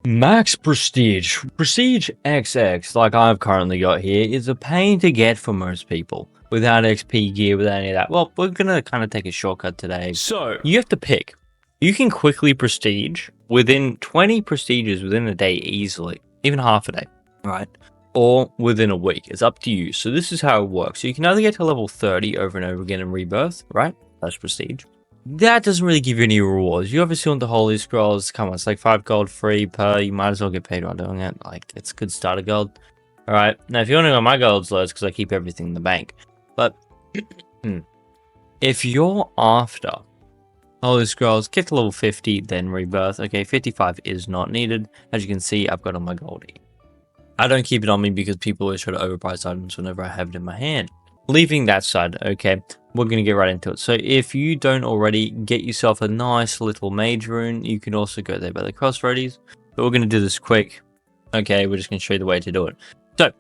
Max Prestige. Prestige XX, like I've currently got here, is a pain to get for most people. Without XP gear, without any of that. Well, we're gonna kind of take a shortcut today. So, You have to pick. You can quickly prestige within 20 prestiges within a day easily. Even half a day, right? Or within a week. It's up to you. So this is how it works. So you can either get to level 30 over and over again in Rebirth, right? That's prestige. That doesn't really give you any rewards. You obviously want the Holy Scrolls. Come on, it's like 5 gold free per. You might as well get paid while doing it. Like, it's a good starter gold. Alright, now if you want to know my gold's low, it's because I keep everything in the bank. But, if you're after Holy Scrolls, get to level 50, then Rebirth. Okay, 55 is not needed. As you can see, I've got all my gold here. I don't keep it on me because people always try to overprice items whenever I have it in my hand. Leaving that side, okay, we're going to get right into it. So if you don't already, get yourself a nice little mage rune. You can also go there by the crossroads. But we're going to do this quick. Okay, we're just going to show you the way to do it. So,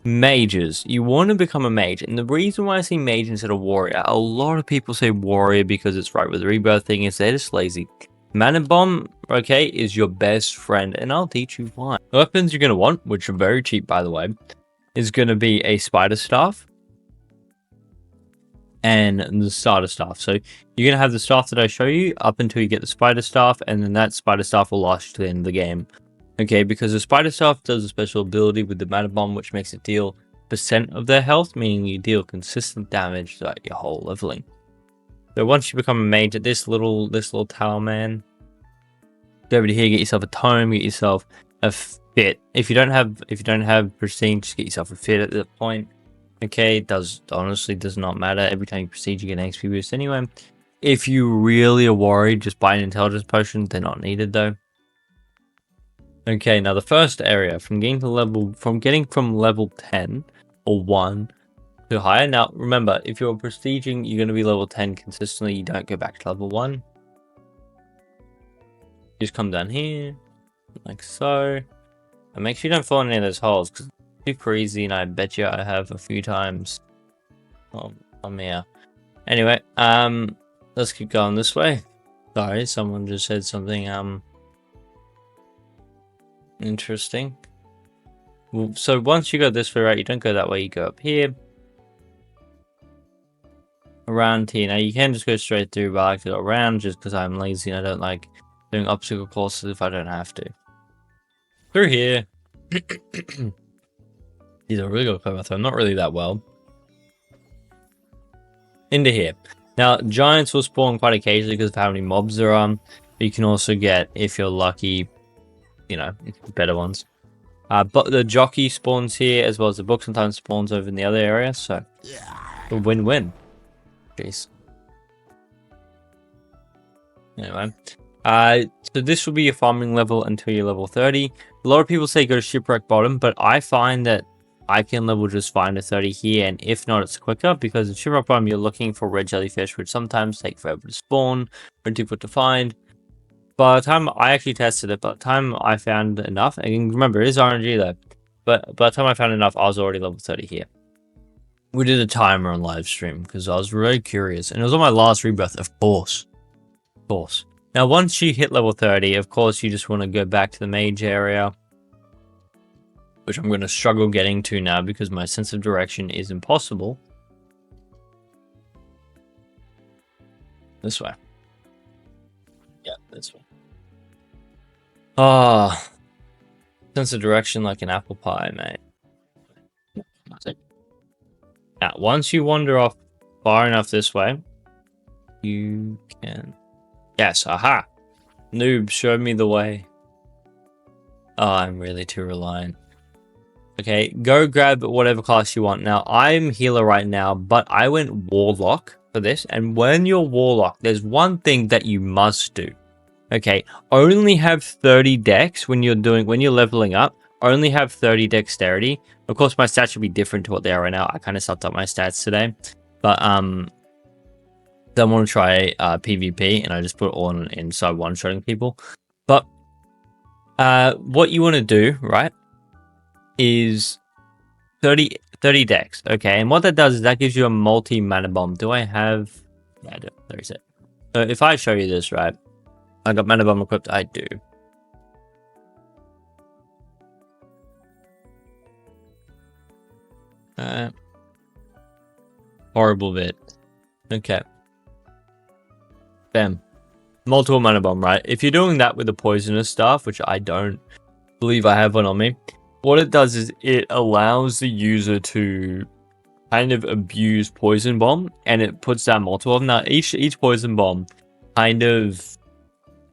mages. You want to become a mage. And the reason why I say mage instead of warrior, a lot of people say warrior because it's right with the rebirth thing, is they're just lazy. Mana Bomb, okay, is your best friend, and I'll teach you why. The weapons you're going to want, which are very cheap by the way, is going to be a spider staff and the starter staff. So you're going to have the staff that I show you up until you get the spider staff, and then that spider staff will last you to the end of the game. Okay, because the spider staff does a special ability with the Mana Bomb, which makes it deal % of their health, meaning you deal consistent damage throughout your whole leveling. So once you become a mage at this little tower man, go over to here, get yourself a tome, get yourself a fit. If you don't have prestige, just get yourself a fit at that point. Okay, it honestly does not matter. Every time you prestige, you get an XP boost anyway. If you really are worried, just buy an intelligence potion. They're not needed though. Okay, now the first area from getting from level 10 or 1 to higher. Now remember, if you're prestiging, you're going to be level 10 consistently. You don't go back to level 1. Just come down here, like so, and make sure you don't fall in any of those holes, because it's super easy, and I bet you I have a few times. I'm here. Anyway, let's keep going this way. Sorry, someone just said something, interesting. Well, so once you go this way, right, you don't go that way, you go up here. Around here. Now, you can just go straight through, but I like to go around just because I'm lazy and I don't like doing obstacle courses if I don't have to. Through here. These are really good clever, so I'm not really that well. Into here. Now, giants will spawn quite occasionally because of how many mobs there are. But you can also get, if you're lucky, you know, better ones. But the jockey spawns here, as well as the book sometimes spawns over in the other area, so a win-win. Jeez. Anyway. So this will be your farming level until you're level 30. A lot of people say go to Shipwreck Bottom, but I find that I can level just fine to 30 here, and if not, it's quicker, because in Shipwreck Bottom you're looking for red jellyfish, which sometimes take forever to spawn, or difficult to find. By the time I actually tested it, by the time I found enough, and remember, it is RNG though, but by the time I found enough, I was already level 30 here. We did a timer on live stream, because I was very curious, and it was on my last rebirth, of course. Of course. Now, once you hit level 30, of course, you just want to go back to the mage area, which I'm going to struggle getting to now because my sense of direction is impossible. This way. Yeah, this way. Ah, sense of direction like an apple pie, mate. Now, once you wander off far enough this way, you can... Yes, aha! Noob, show me the way. Oh, I'm really too reliant. Okay, go grab whatever class you want. Now, I'm healer right now, but I went warlock for this. And when you're warlock, there's one thing that you must do. Okay, only have 30 dex when you're leveling up. Only have 30 dexterity. Of course, my stats should be different to what they are right now. I kind of sucked up my stats today. But, then I want to try PvP, and I just put it all in so I'm one-shotting people. But what you want to do, right, is 30 dex, okay? And what that does is that gives you a multi-mana bomb. Do I have... Yeah, I do. There is it. So if I show you this, right, I got mana bomb equipped. I do. Horrible bit. Okay. Bam. Multiple mana bomb, right? If you're doing that with the poisonous stuff, which I don't believe I have one on me, what it does is it allows the user to kind of abuse poison bomb, and it puts down multiple of them. Now, each poison bomb kind of,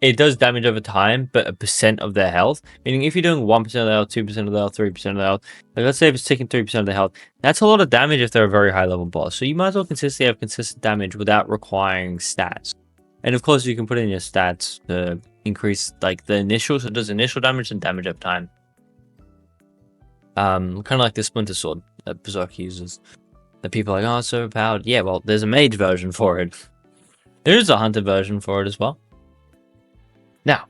it does damage over time, but a percent of their health. Meaning, if you're doing 1% of the health, 2% of the health, 3% of the health, like let's say if it's taking 3% of the health, that's a lot of damage if they're a very high level boss. So you might as well consistently have consistent damage without requiring stats. And of course, you can put in your stats to increase like the initial, so it does initial damage and damage over time. Kind of like the Splinter Sword that Berserk uses. That people are like, oh, it's so overpowered. Yeah, well, there's a mage version for it. There is a hunter version for it as well. Now,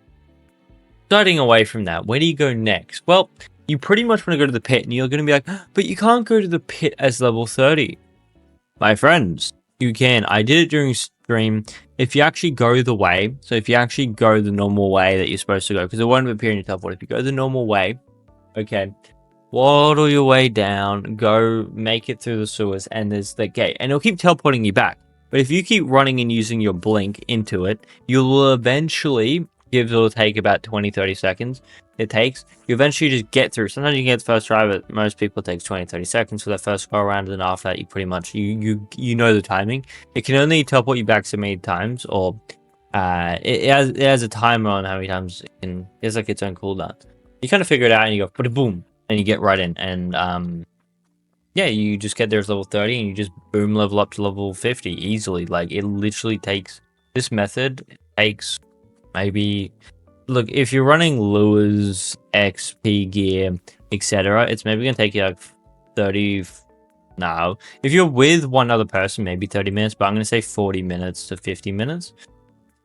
starting away from that, where do you go next? Well, you pretty much want to go to the pit, and you're going to be like, but you can't go to the pit as level 30. My friends, you can. I did it during stream. If you actually go the way, so if you actually go the normal way that you're supposed to go, because it won't appear in your teleport. If you go the normal way, okay, waddle your way down, go make it through the sewers, and there's the gate, and it'll keep teleporting you back. But if you keep running and using your blink into it, you will eventually, it'll take about 20-30 seconds. It takes, you eventually just get through. Sometimes you can get the first try, but most people it takes 20-30 seconds for that first go around, and after that you pretty much you know the timing. It can only teleport you back so many times, or it has a timer on how many times it can. It's like its own cooldown. You kind of figure it out and you go boom, and you get right in, and yeah, you just get there as level 30 and you just boom level up to level 50 easily. Like, it literally takes, this method takes maybe, look, if you're running lures, XP gear, etc., it's maybe gonna take you like 30. No, if you're with one other person, maybe 30 minutes, but I'm gonna say 40 minutes to 50 minutes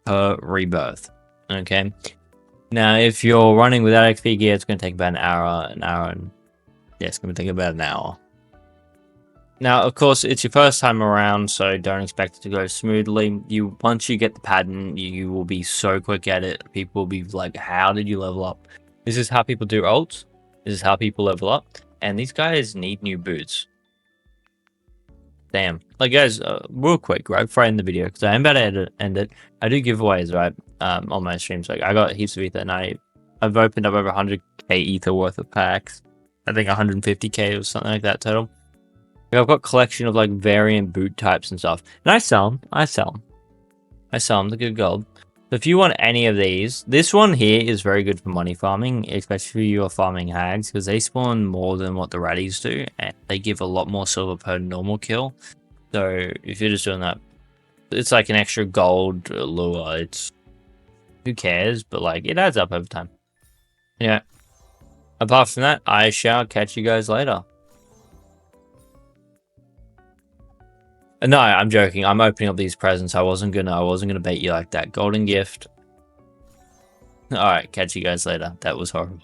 per rebirth. Okay. Now, if you're running without XP gear, it's gonna take about an hour, and yeah, it's gonna take about an hour. Now, of course, it's your first time around, so don't expect it to go smoothly. Once you get the pattern, you will be so quick at it. People will be like, how did you level up? This is how people do ults. This is how people level up. And these guys need new boots. Damn. Like, guys, real quick, right, before I end the video, because I am about to end it, I do giveaways, right, on my streams. Like, I got heaps of ether, and I've opened up over 100k ether worth of packs. I think 150k or something like that total. I've got a collection of like variant boot types and stuff, and I sell them. They're good gold. So if you want any of these, this one here is very good for money farming, especially if you're farming hags, because they spawn more than what the raddies do, and they give a lot more silver per normal kill. So if you're just doing that, it's like an extra gold lure. It's, who cares, but like it adds up over time. Yeah. Apart from that, I shall catch you guys later. No, I'm joking. I'm opening up these presents. I wasn't gonna bait you like that. Golden gift. All right, catch you guys later. That was horrible.